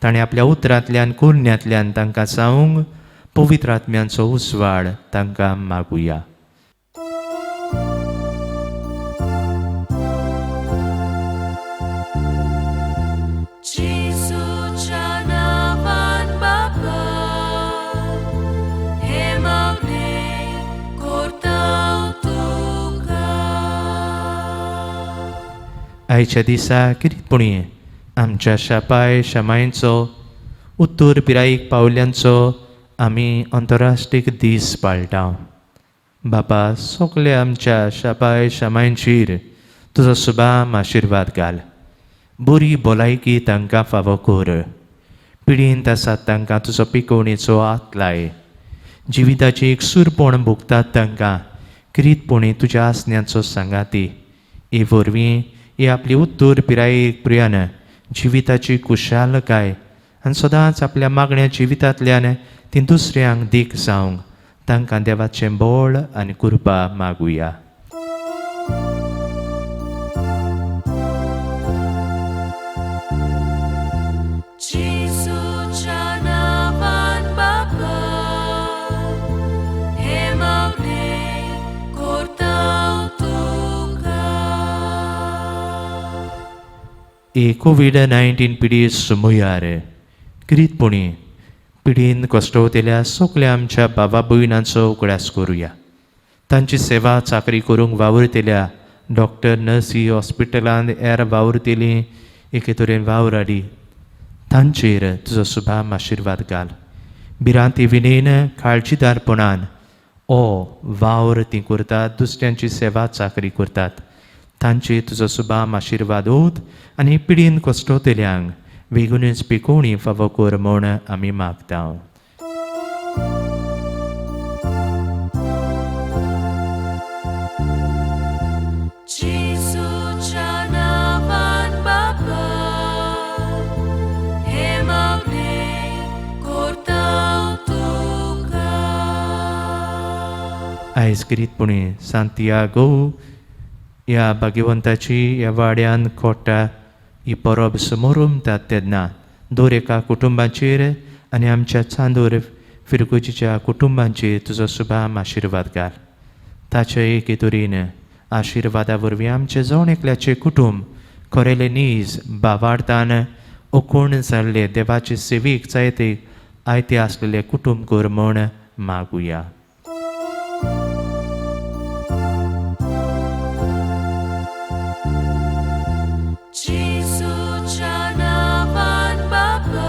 ताणें आपल्या उतरांतल्यान कुरण्यांतल्यान तांकां सांगूंक पवित्र आत्म्यांचो उजवाड तांकां मागुया. जेजूच्या नांवान बापा हे मागणे करता तुका. आयच्या दिसा किरीतपणी आमच्या शापाय शमायेचो उत्तर पिरायेक पावल्यांचो आमी अंतरराष्ट्रीय दीस पाळटा. बापा सगल्या आमच्या शापाय शमायेचेर तुजो सुबाम आशिर्वाद घाल. बरी भलायकी तांकां फावो कर. पिडींत आसात तांकां तुजो पिकोवणेचो हात लाय. जिविताची एक सुरपण भोगतात तांकां किरीतपणी तुज्या आसण्याचो सांगाती. हे वरवीं ही आपली उत्तर पिरायेक प्रियान जिविताची कुशालकाय आनी सदांच आपल्या मागण्या जिवितांतल्यान ती दुसऱ्यांक दीक जावंक तांकां देवाचें बळ आनी कृपा मागुया. जेजूच्या नांवान बापा हे मागणे करता तुका. कोविड-19 पिडी सुमयार किरीतपणी पिडीन कश्टवतेल्या सगल्या आमच्या बाबा भयणांचो उकड्यास करुया. तांची सेवा चाकरी करूंक वावुरतेल्या डॉक्टर नर्सी हॉस्पिटलांत हेर वावुरतेलीं एके तरेन वावराडी तांचेर तुजो सुभाम आशिर्वाद घाल. भिरांती विनेन काळजीदारपणान वावर तीं करतात, दुसऱ्यांची सेवा चाकरी करतात. तांचेर तुजो सुभाम आशिर्वाद ओत आनी पिडीन कश्टवतेल्यांक बेगूनच पिकोवणी फावो कर म्हूण आमी मागता. जेजूच्या नांवान बापा हे मागणे करता तुका. आयज किरीतपणी सांतियागो ह्या भाग्यवंताची ह्या वाड्यान खोटा ही परब समोरुमतात तेन्ना दर एका कुटुंबाचेर आनी आमच्या चांदूर फिरकुजीच्या कुटुंबांचेर तुजो सुभाम आशिर्वाद घाल. ताच्या एके तरेन आशिर्वादा वरवीं आमचे जावन एकल्याचे कुटुंब खरेले नीज भावार्थान ओकोण जाल्ले देवाचे सेवीक जायते आयते आसलेले कुटुंब कर म्हूण मागुया. जेजूच्या नांवान बापा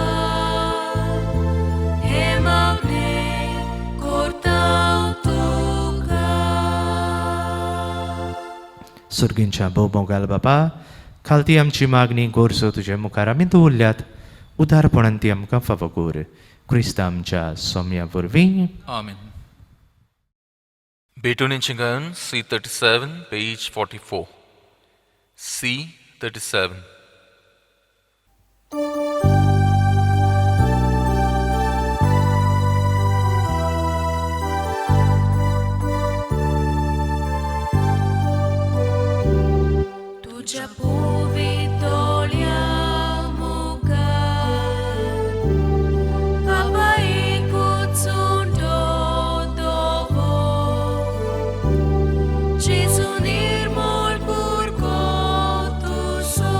हे मागणे करता तुका. सुर्गींच्या भोवमोगाल बापा खालती आमची मागणी गोरसो तुजे मुखार आमी दवरल्यात. उदारपणान ती आमकां फावो कर. क्रिस्त आमच्या सोम्या वरवीं. Amen. Beethoven Chingan, C37, page 44. C37. तुझ्या पोवितोल्या मुखार बाबा एकूच सुंटो दवर. जेजू निर्मळ पुरको तुजो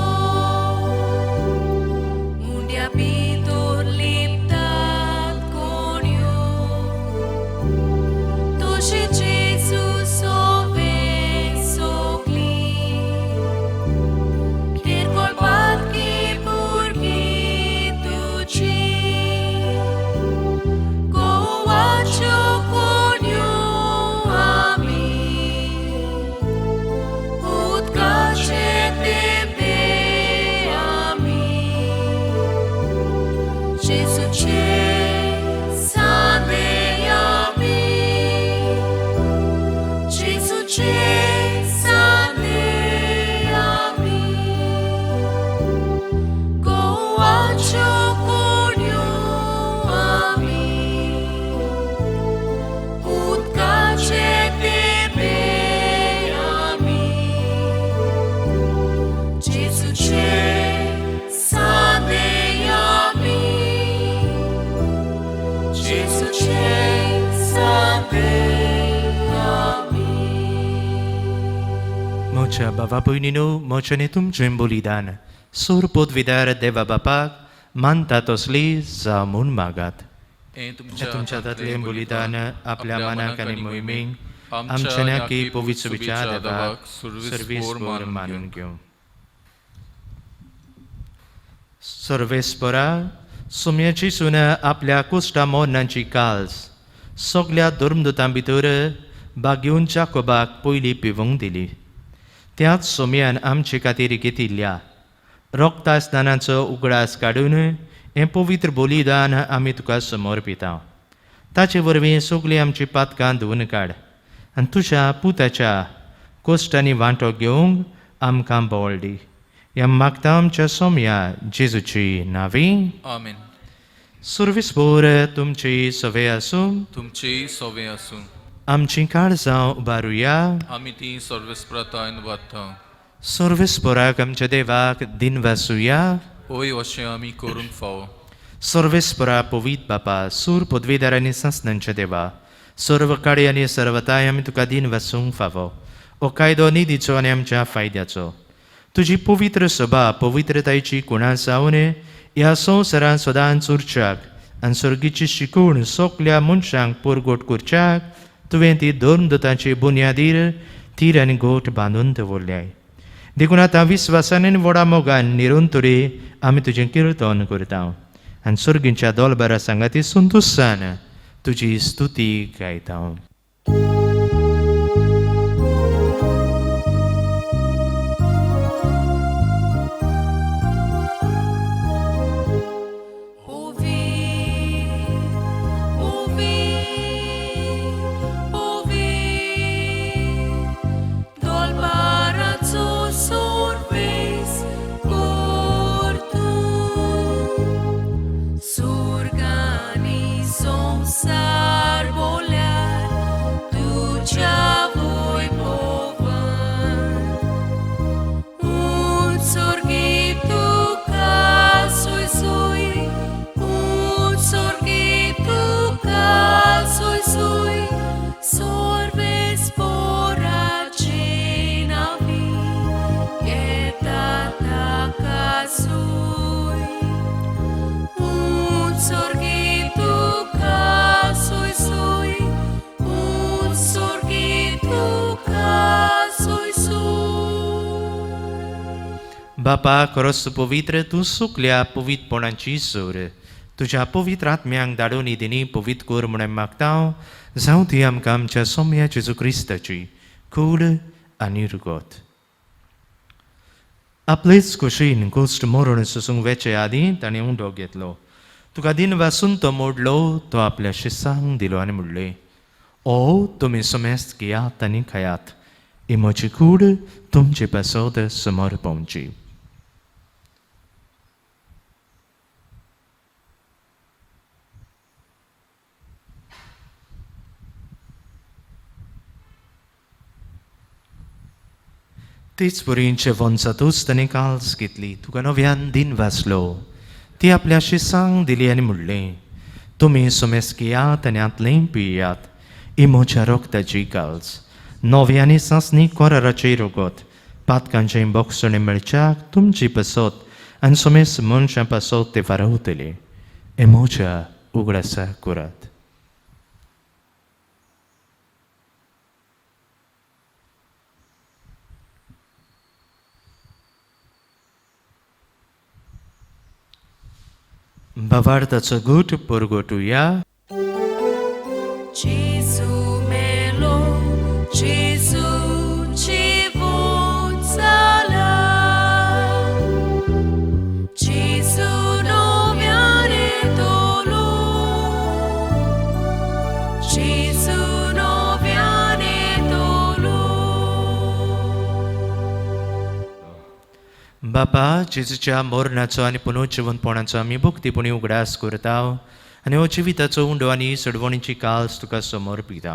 मोच्या भावा भयणीनो, मोचें तुमचें बलिदान सोर पोतविदार देवा बापाक मानता तसली जावून मागात. हें तुमच्या हातांतलें बलिदान आपल्या मानाक आनी मोहिमेक आमच्या नाकी पवित्र विचार देवाक सर्वेस्पर मानून घेवं. सर्वेस्परा सोम्याची सून आपल्या कुश्टा मोरणांची काल्स सगल्या धर्मदुतां भितर बागेवन जाकोबाक पयली पिवूंक दिली. त्याच सोम्यान आमचे खातीर घेतिल्ल्या रोगता स्नानाचो उगडास काडून हें पवित्र बलिदान आमी तुका समर्पिता. ताचे वरवीं सगळीं आमची पातकां धुवन काड आनी तुज्या पुताच्या कोश्टांनी वांटो घेवंक आमकां बोळ दी. ह्या मागता आमच्या सोम्या जेजूची नांवी. आमीन. सर्वेस्पर तुमची सवय आसूं. तुमची सवय आसूं. आमची काळजां उबारुया. आमी ती सर्वेस्परतायेन वाडटा. सर्वेस्पराक आमच्या देवाक दिन वासुया. ओय अशें आमी करूंक फावो. सर्वेस्परा पवित्र बापा सूर पदवीदार आनी संस्थांच्या देवा सर्व काळी आनी सर्वताय आमी तुका दिन वासूंक फावो. हो कायदो निधीचो आनी आमच्या फायद्याचो. तुजी पवित्र सभा पवित्रतायेची कुणां जावन ह्या संवसारांत सदांच उरच्याक आनी सर्गीची शिकवण सगल्या मनशांक परगोट करच्याक तुवें ती धर्मदुतांची बुन्यादीर तीर आनी गोठ बांदून दवरल्याय. देखून आतां विस्वासान आनी व्हडा मोगान निरंतरी आमी तुजें किर्तन करता आनी सर्गींच्या दोलबारा सांगाती संतोशान तुजी स्तुती गायता. बापा खरोच पवित्र तूं सुकल्या पवित्रपणाची सोर तुज्या पवित्र आत्म्यांक धाडून ही दिनी पवित्र कोर म्हणून मागता. जावं ती आमकां आमच्या सोम्या जेजू क्रिस्ताची कूड आनी रुगोत. आपलेच खोशेन गोश्ट मरण सुसूंक वेचे आदीं ताणें उंडो घेतलो. तुका दिन वासून तो मोडलो. तो आपल्या शिसांक दिलो आनी म्हणलें, ओ तुमी समेस्त घेयात आनी खायात. ही म्हजी कूड तुमचे पासत समोर पावची. तेच बरीं जेवण जातूच ताणें काल्स घेतली. तुका नव्यान दिन वाचलो. ती आपल्या शिसांक दिली आनी म्हणलें, तुमी समेस्त घेयात आनी आतलें पियात. ही म्हज्या रोगताची काल्स. नव्यानी सासणी कोराराचें रोगोत पातकांचें बोगसणें मेळच्याक तुमची पासत आनी समेस्त मनशां पासत ते वारवतले. हे म्हज्या उगडासा करात. भावार्थाचो घोट परगोटुया. Gesù melo, Gesù ci sala. Gesù non viene dolo. Gesù non viene dolo. बापा जेजूच्या मरणाचो आनी पुनर्जिवनपणाचो आमी भक्तीपणी उगडास करता आनी हो जिविताचो उंडो आनी सडवणीची काल्स तुका समर्पिता.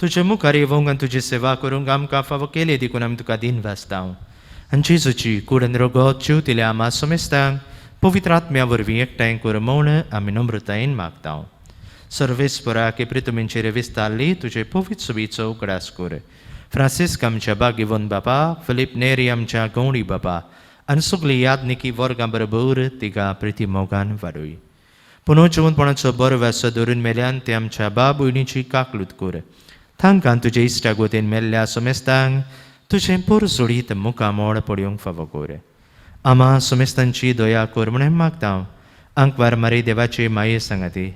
तुजे मुखार येवंक आनी तुजी सेवा करूंक आमकां फावो केले देखून आमी तुका दिन वाचता. आनी जेजूची कूड आनी रोगोत जेवतिल्या आम्हा समेस्तांक पवित्र आत्म्या वरवीं एकठांय कर म्हूण आमी नम्रतायेन मागता. सर्वेस्पराक हे प्रितुमेंचेर विस्तारली तुजे पवित्र सुबीचो उगडास कर. फ्रांसिस्क आमच्या बागेवन बापा, फिलीप नेरी आमच्या गवळी बापा, आनी सगळीं यादनिकी वर्गां बरोबर तिका प्रिती मोगान वाडूय. पुनो जिवनपणाचो बरो व्यासो धरून मेल्यान ते आमच्या बाब भयणीची काकलूत कर. तांकां तुजे इश्टागोतेन मेल्ल्या सोमेस्तांक तुजें पोर सोडीत मुखामोड पडयोंक फावो कर. आमा सोमेस्तांची दया कर म्हणून मागता. अंकवार मारी देवाचे माये सांगाती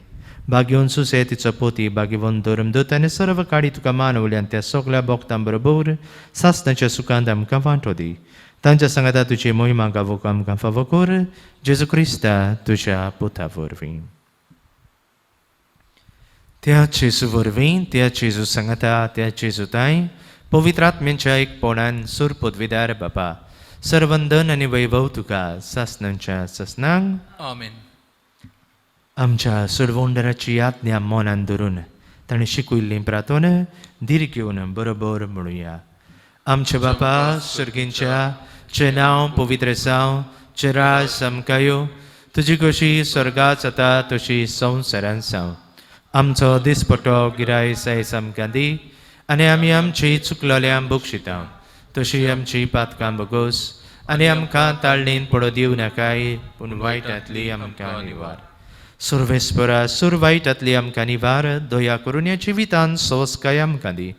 बागेवन सुसे तिचो पोती बागेवन धर्मदूत आनी सर्व काडी तुका मानवल्यान त्या सगळ्या भक्तां बरोबर सासणाच्या सुखांत आमकां वांटो दी. तांच्या सांगाता तुजी मोहिमा गावूंक आमकां फावो कर. जेजू क्रिस्ता तुज्या पुता वरवीं. त्या जेजू वरवीं, त्या जेजू सांगाता, त्या जेजू ताई पवित्र आत्म्याच्या एकपणान सूर पदवीदार बापा सर्वंदन आनी वैभव तुका सासणांच्या ससनांक आमेन. आमच्या सुरवंडराची आज्ञा मनान धरून ताणें शिकयल्लीं प्रार्थना धीर घेवन बरोबर म्हणुया. आमच्या बापा सर्गींच्या चे नांव पवित्र जावं, चे राज समकायो, तुजी कशी स्वर्गात जाता तशी संवसारांत जावं. आमचो दिसपटो गिराय सायज आमकां दी आनी आमी आमची चुकलोल्यांक बक्षिता तशी आमची पातकां बगोस आनी आमकां ताळणेन पडो दिवं नाकाय पूण वायटांतली आमकां निवार. सर्वेस्परा सूर वायटांतली आमकां निवार. दया करून ह्या जिवितांत सोंसकाय आमकां दी.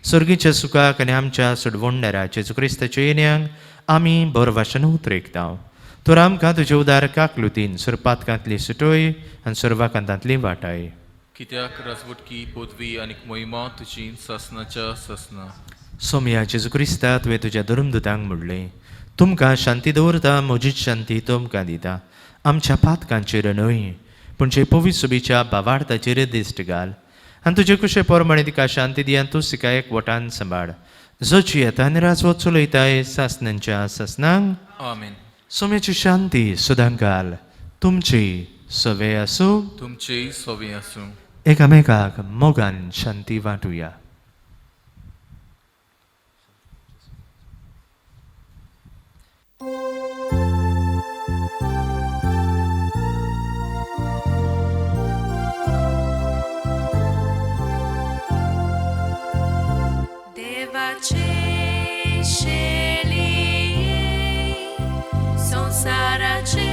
सर्गीच्या सुखाक आनी आमच्या सुडवंडरा जेजू क्रिस्ताच्या येण्याक आमी बरो भाशेन उतरेकता. तर आमकां तुज्या उदार काकलुतीन सुरपातकांतली सुटोय आनी सुरवाकांतांतली वाटाय. कित्याक राजवटकी पदवी आनी मोहिमा तुजी ससनाच्या ससना. सोम्या जेजू क्रिस्ता तुवें तुज्या धर्मदुतांक म्हणलें तुमकां शांती दवरता, म्हजीच शांती तुमकां दिता. आमच्या पातकांचेर न्हय पूण जे पवित्र सुबीच्या भावार्थाचेर दिश्ट घाल आनी तुजे कुशे पोरमाणे तिका शांती दी आनी तूं सिका एकवटान सांबाळ. जोची येता आनी राजवट चलयताय सासनांच्या ससनांक आमेन. सोम्याची शांती सदांच घाल. तुमची सवे आसूं. तुमचे सोबे आसूं. एकामेकाक मोगान शांती वांटुया. देवाचे शेलिये संसाराचे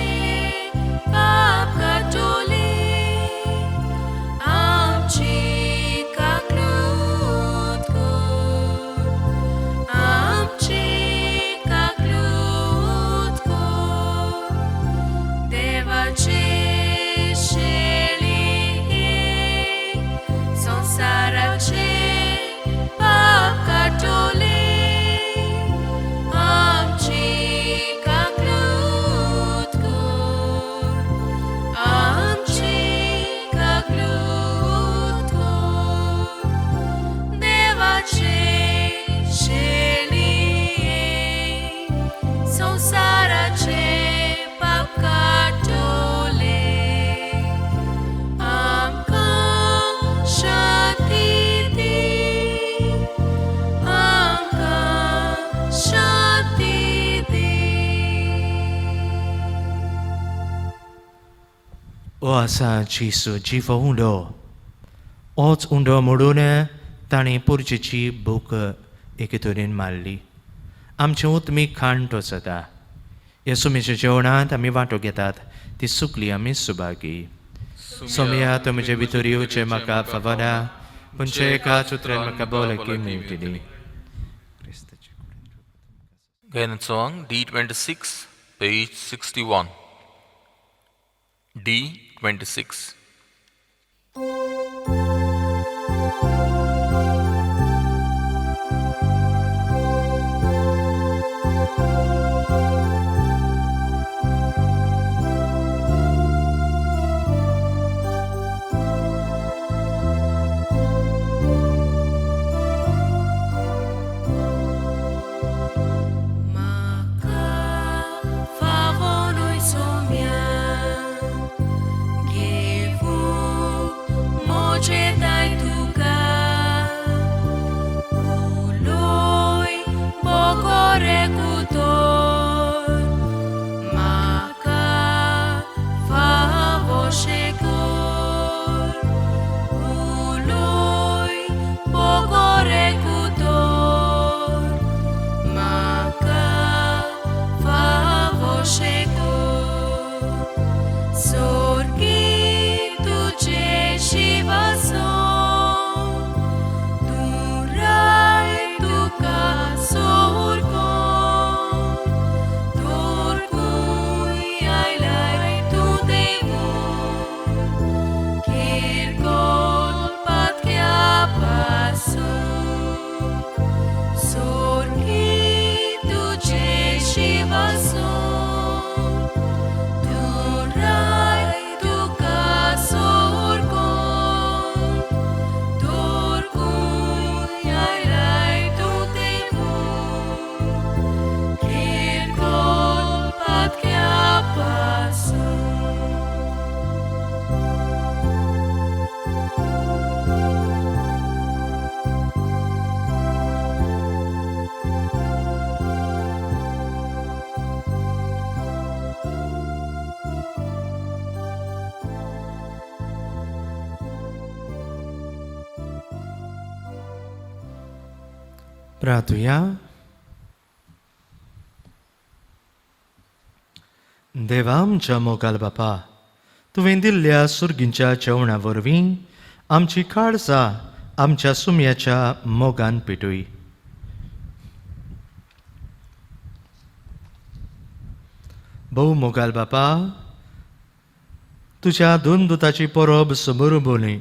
पाप काटोले आमची काकलूत कर. आमची काकलूत कर. देवाचे शेलिये संसाराचे पाप काटोले आमची काकलूत कर. आमची काकलूत कर. देवाचे शेलिये संसाराचे पाप काटोले आमकां शांती दी. आमकां शांती दी. ओ आसा जेजू जिवो उंडो. होच उंडो मोडून ताणें पुरजेची भूक एके तरेन मारली. आमचें उत्मीक खाण तो जाता. ह्या सुमेच्या जेवणांत आमी वांटो घेतात ती सुकली आमी सुभागी. सोम्या तो म्हजे भितर येवचें म्हाका फावो ना पूण जे एकाच उतरान म्हाका बोलकी मेळटी दी. Gain song D26, page 61. D26. Maka favonoi somia Gevu moje dai tuka Uloi bogore kutor Maka favoshekor Uloi bogore kutor प्रार्थूया. देवा आमच्या मोगाल बापा, तुवें दिल्ल्या सुर्गींच्या जेवणा वरवीं आमची काळजां आमच्या सुम्याच्या मोगान पेटूय. भोव मोगाल बापा, तुज्या दोन दुताची परब समोर बोली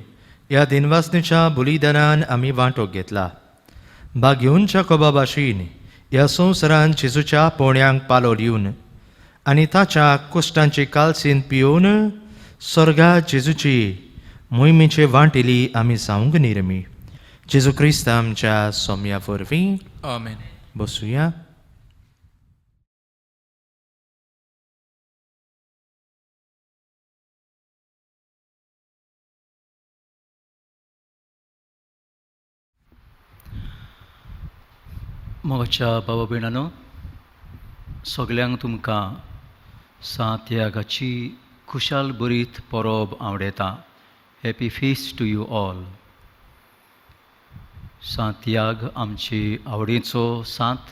ह्या दिनवासनेच्या बलिदानान आमी वांटो घेतला. बागेऊनच्या कोबा भाशेन ह्या संवसारान जेजूच्या पोवण्यांक पालो दिवन आनी ताच्या कोश्टांची कालसीन पिवून स्वर्गात जेजूची मोहिमेचे वांटेली आमी जावंक निर्मी. जेजू क्रिस्त आमच्या सोम्या वरवीं आमेन. बसूया. मोगाच्या भावा भयणांनो, सगल्यांक तुमकां सांत्यागाची खुशाल बरीत परब आवडेता. Happy feast to you all. सांत्याग आमची आवडीचो सांत,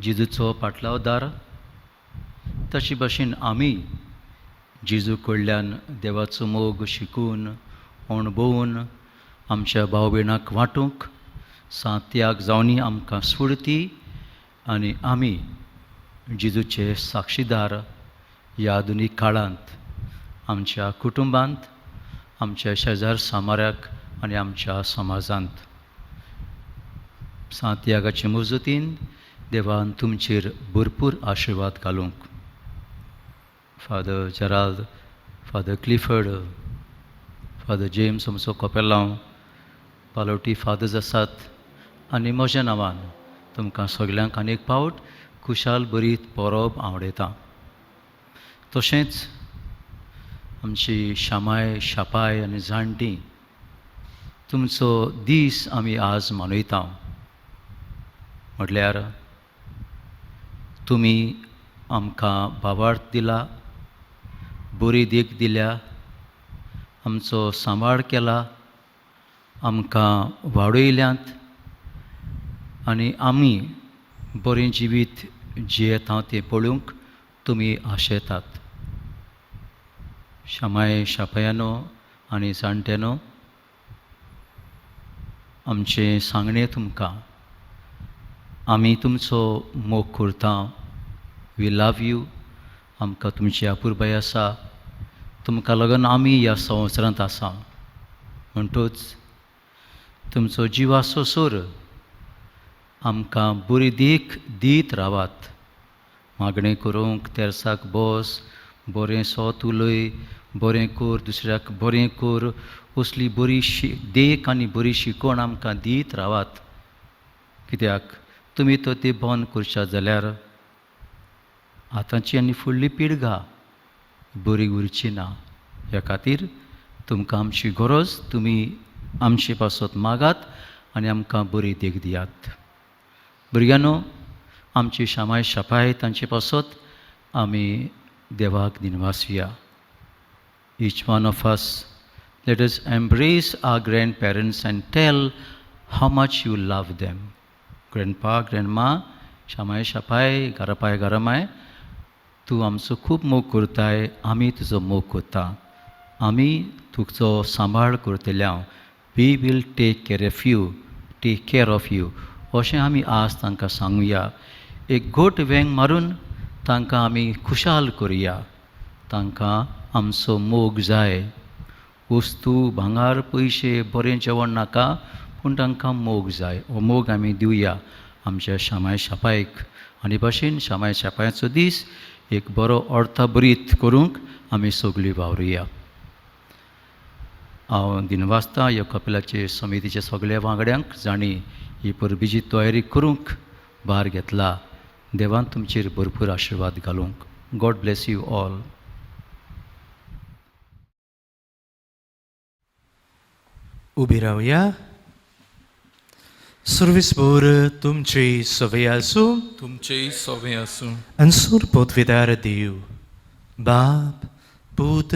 जेजूचो पाटलावदार. तशी भाशेन आमी जेजू कडल्यान देवाचो मोग शिकून अणभवून आमच्या भाव भयणांक वांटूंक सांत्याग जावनी आमकां स्फुर्ती आनी आमी जेजूचे साक्षीदार ह्या आधुनीक काळांत आमच्या कुटुंबांत, आमच्या शेजार सामाऱ्याक आनी आमच्या समाजांत. सांत्यागाचे मजतीन देवान तुमचेर भरपूर आशिर्वाद घालूंक. Father Gerald, father Clifford, father James आमचो कोपेलांव, पालोटी फादर्स आसात आनी म्हज्या नांवान तुमकां सगल्यांक आनीक फावट खुशाल बरीत परब आवडेता. तशेंच आमची शामाय शापाय आनी जाणटीं तुमचो दीस आमी आज मनयता. म्हटल्यार तुमी आमकां भावार्थ दिला, बरी देख दिल्या, आमचो सांबाळ केला, आमकां वाडयल्यांत आनी आमी बरें जिवीत जियेता तें पळोवंक तुमी आशेतात. शामाय शापयानो आनी जाणट्यानो, आमचें सांगणें तुमकां, आमी तुमचो मोग करता. We love you. आमकां तुमची आपुरबाय आसा. तुमकां लागून आमी ह्या संवसारांत आसा. म्हणटूच तुमचो जिवाचो सोर आमकां बरी देख दीत रावात. मागणें करूंक, तेर्साक बस, बरें सोत उलय, बरें कर, दुसऱ्याक बरें कर, असली बरी देख आनी बरी शिकवण आमकां दीत रावात. कित्याक तुमी तो ती बंद करशात जाल्यार आतांची आनी फुडली पिळगा बरी उरची ना. ह्या खातीर तुमकां आमची गरज. तुमी आमचे पासत मागात आनी आमकां बरी देख दियात. भुरग्यांनो, आमची शामाय शापाय तांचे पासत आमी देवाक दिनवासुया. Each one of us, let us embrace our grandparents and tell how much you love them. Grandpa, grandma, शामाय शापाय, घरापाय घरामाय, तूं आमचो खूब मोग करताय, आमी तुजो मोग करता. आमी तुजो सांबाळ करतल्या. We will take care of you अशें आमी आज तांकां सांगुया. एक घोट वेंग मारून तांकां आमी खुशाल करुया. तांकां आमचो मोग जाय. वस्तू, भांगार, पयशे, बरें जेवण नाका, पूण तांकां मोग जाय. हो मोग आमी दिवया आमच्या शामाय शापायक. आनी भाशेन शामाय शापायाचो दीस एक बरो अर्थबरीत करूंक आमी सगळीं वावरुया. हांव दिनवासता ह्या कपिलाचे समितीच्या सगळ्या वांगड्यांक जाणी ही परबीची तयारी करूंक भार घेतला. देवान तुमचेर भरपूर आशिर्वाद घालूंक. God bless you all. उबी रावया. सर्विसभर तुमची सवय आसूं. तुमचेय सवे आसूं. आनी सूर पोतवेदार देव, बाप, पूत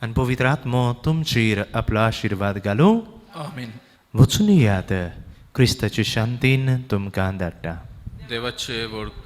आनी पवित्र आत्मो तुमचेर आपलो आशिर्वाद घालूं. आमेन. वचून येयात. क्रिस्ताचे शांतीन तुमकां धाडटा. देवाचे वळख